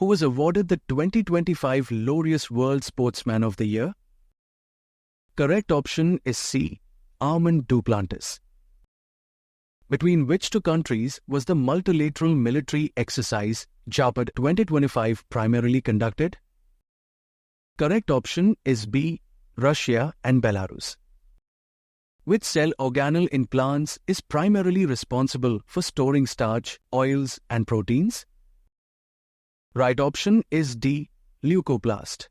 who was awarded the 2025 Laureus World Sportsman of the Year? Correct option is C. Armand Duplantis. Between which two countries was the multilateral military exercise JAPAD 2025 primarily conducted? Correct option is B. Russia and Belarus. Which cell organelle in plants is primarily responsible for storing starch, oils, and proteins? Right option is D. Leucoplast.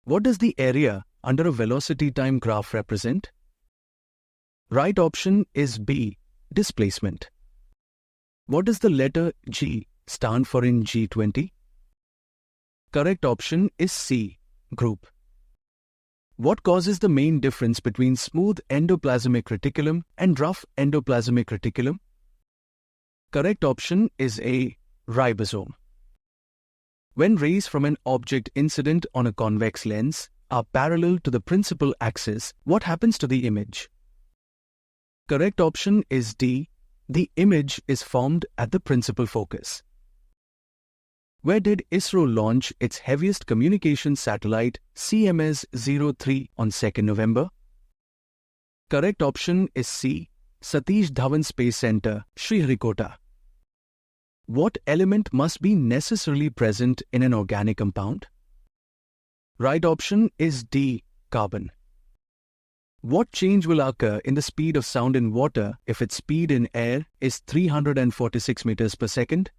What does the area under a velocity time graph represent? Right option is B. Displacement. What does the letter G stand for in G20? Correct option is C. Group. What causes the main difference between smooth endoplasmic reticulum and rough endoplasmic reticulum? Correct option is A. Ribosome. When rays from an object incident on a convex lens are parallel to the principal axis, what happens to the image? Correct option is D. The image is formed at the principal focus. Where did ISRO launch its heaviest communication satellite CMS-03 on 2nd November? Correct option is C. Satish Dhawan Space Center, Sriharikota. What element must be necessarily present in an organic compound? Right option is D. Carbon. What change will occur in the speed of sound in water if its speed in air is 346 meters per second?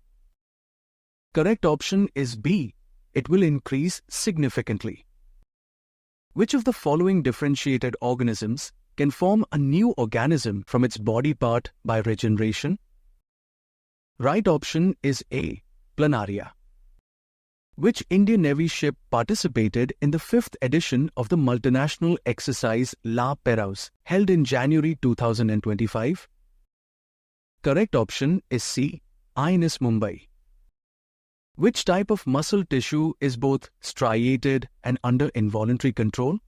Correct option is B. It will increase significantly. Which of the following differentiated organisms can form a new organism from its body part by regeneration? Right option is A. Planaria. Which Indian Navy ship participated in the 5th edition of the multinational exercise La Perouse, held in January 2025? Correct option is C. INS Mumbai. Which type of muscle tissue is both striated and under involuntary control?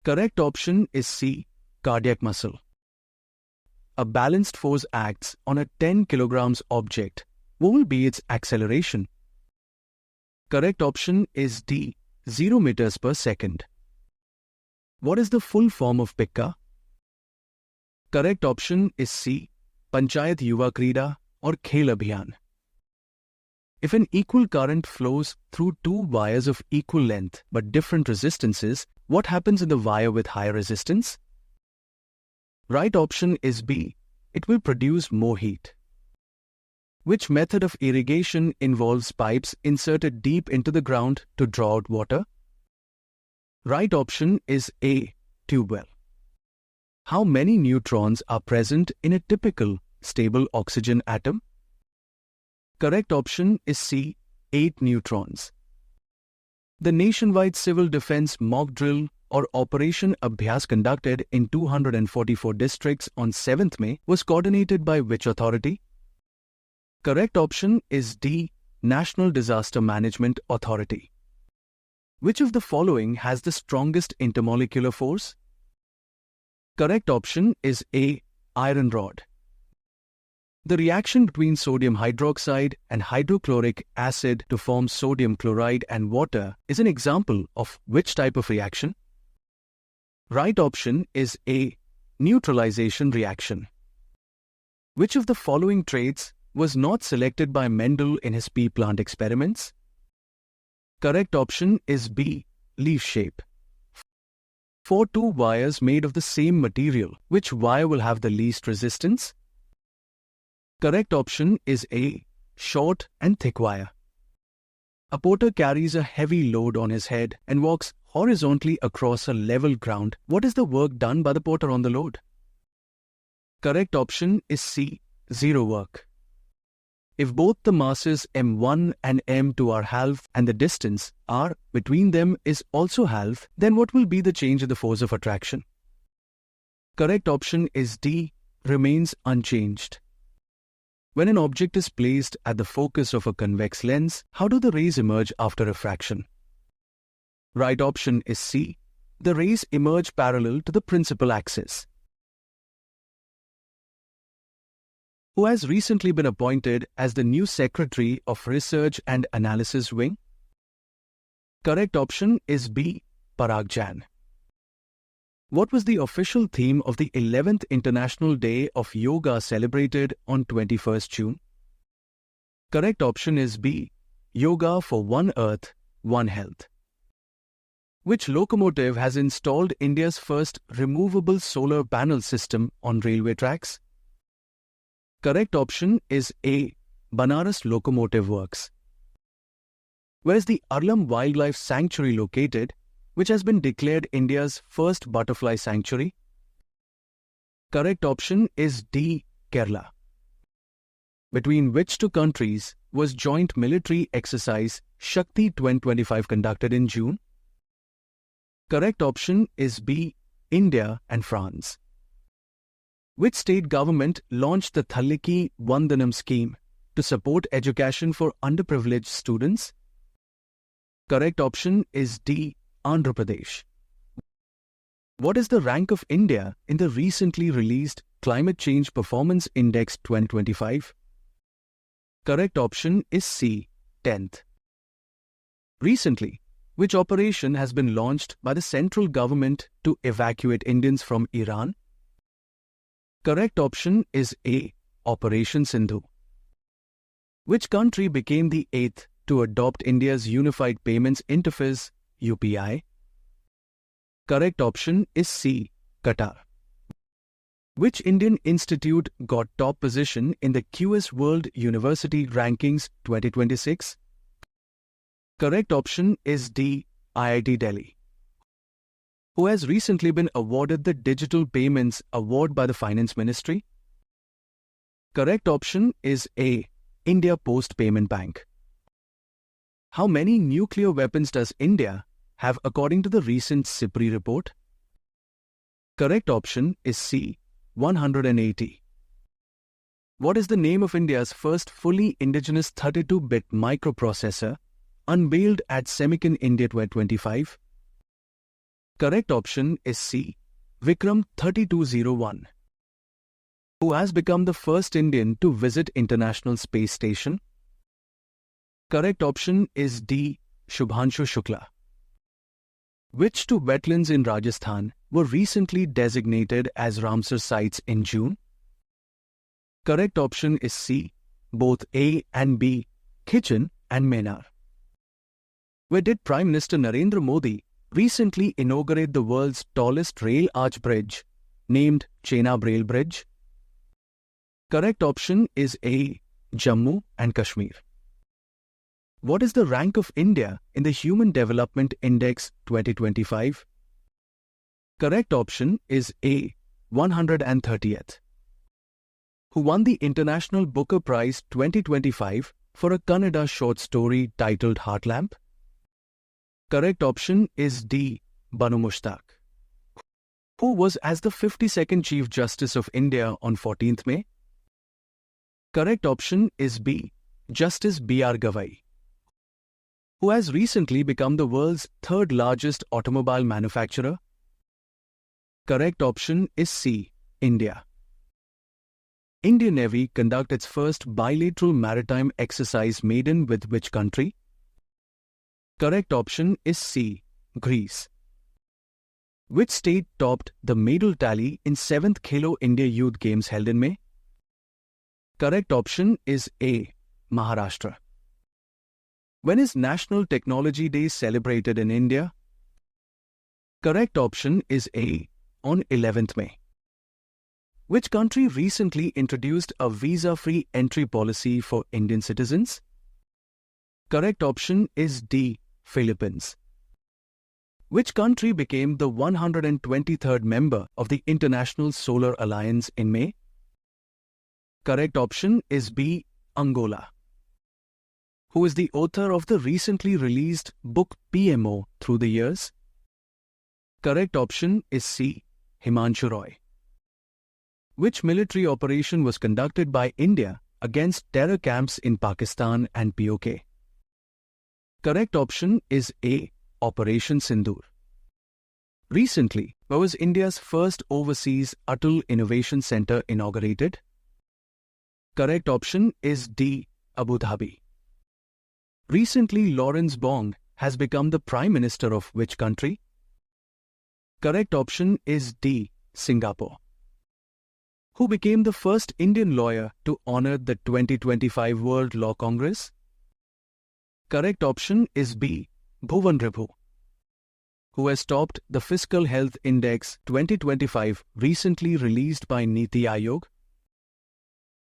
Correct option is C. Cardiac muscle. A balanced force acts on a 10 kilograms object. What will be its acceleration? Correct option is D. 0 meters per second. What is the full form of PICCA? Correct option is C. Panchayat Yuva Krida or Khel Abhiyan. If an equal current flows through two wires of equal length but different resistances, what happens in the wire with higher resistance? Right option is B. It will produce more heat. Which method of irrigation involves pipes inserted deep into the ground to draw out water? Right option is A. Tube well. How many neutrons are present in a typical stable oxygen atom? Correct option is C. 8 neutrons. The nationwide civil defense mock drill or Operation Abhyas conducted in 244 districts on 7th May was coordinated by which authority? Correct option is D. National Disaster Management Authority. Which of the following has the strongest intermolecular force? Correct option is A. Iron rod. The reaction between sodium hydroxide and hydrochloric acid to form sodium chloride and water is an example of which type of reaction? Right option is A. Neutralization reaction. Which of the following traits was not selected by Mendel in his pea plant experiments? Correct option is B. Leaf shape. For two wires made of the same material, which wire will have the least resistance? Correct option is A. Short and thick wire. A porter carries a heavy load on his head and walks horizontally across a level ground. What is the work done by the porter on the load? Correct option is C. Zero work. If both the masses m1 and m2 are half and the distance r between them is also half, then what will be the change in the force of attraction? Correct option is D. Remains unchanged. When an object is placed at the focus of a convex lens, how do the rays emerge after refraction? Right option is C. The rays emerge parallel to the principal axis. who has recently been appointed as the new Secretary of Research and Analysis Wing? Correct option is B. Parag Jain. What was the official theme of the 11th International Day of Yoga celebrated on 21st June? Correct option is B. Yoga for One Earth, One Health. Which locomotive has installed India's first removable solar panel system on railway tracks? Correct option is A. Banaras Locomotive Works. Where is the Arlam Wildlife Sanctuary located, which has been declared India's first butterfly sanctuary? Correct option is D. Kerala. Between which two countries was joint military exercise Shakti 2025 conducted in June? Correct option is B. India and France. Which state government launched the Thalliki Vandanam scheme to support education for underprivileged students? Correct option is D. Andhra Pradesh. What is the rank of India in the recently released Climate Change Performance Index 2025? Correct option is C. 10th. Recently, which operation has been launched by the central government to evacuate Indians from Iran? Correct option is A. Operation Sindhu. Which country became the 8th to adopt India's Unified Payments Interface UPI? Correct option is C. Qatar. Which Indian institute got top position in the QS World University Rankings 2026? Correct option is D. IIT Delhi. Who has recently been awarded the Digital Payments Award by the Finance Ministry? Correct option is A. India Post Payment Bank. How many nuclear weapons does India have according to the recent SIPRI report? Correct option is C. 180. What is the name of India's first fully indigenous 32-bit microprocessor unveiled at Semicon India 2025? Correct option is C. Vikram 3201. Who has become the first Indian to visit International Space Station? Correct option is D. Shubhanshu Shukla. Which two wetlands in Rajasthan were recently designated as Ramsar sites in June? Correct option is C. Both A and B, Khichan and Menar. Where did Prime Minister Narendra Modi recently inaugurate the world's tallest rail arch bridge, named Chenab Rail Bridge? Correct option is A. Jammu and Kashmir. What is the rank of India in the Human Development Index 2025? Correct option is A. 130th. Who won the International Booker Prize 2025 for a Kannada short story titled Heartlamp? Correct option is D. Banu Mushtaq. Who was as the 52nd Chief Justice of India on 14th May? Correct option is B. Justice B.R. Gavai. Who has recently become the world's third largest automobile manufacturer? Correct option is C. India. Indian Navy conduct its first bilateral maritime exercise maiden with which country? Correct option is C. Greece. Which state topped the medal tally in 7th Khelo India Youth Games held in May? Correct option is A. Maharashtra. When is National Technology Day celebrated in India? Correct option is A. On 11th May. Which country recently introduced a visa-free entry policy for Indian citizens? Correct option is D. Philippines. Which country became the 123rd member of the International Solar Alliance in May? Correct option is B. Angola. Who is the author of the recently released book PMO Through the Years? Correct option is C. Himanshu Roy. Which military operation was conducted by India against terror camps in Pakistan and POK? Correct option is A. Operation Sindoor. Recently, where was India's first overseas Atal Innovation Centre inaugurated? Correct option is D. Abu Dhabi. Recently, Lawrence Bong has become the Prime Minister of which country? Correct option is D. Singapore. Who became the first Indian lawyer to honor the 2025 World Law Congress? Correct option is B. Bhuvan Ribhu. Who has topped the Fiscal Health Index 2025 recently released by Niti Aayog?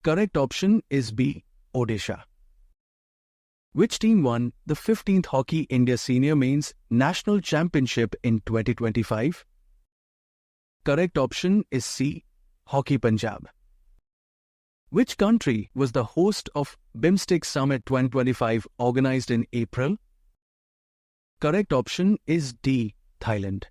Correct option is B. Odisha. Which team won the 15th Hockey India Senior Mains National Championship in 2025? Correct option is C. Hockey Punjab. Which country was the host of BIMSTEC Summit 2025 organized in April? Correct option is D. Thailand.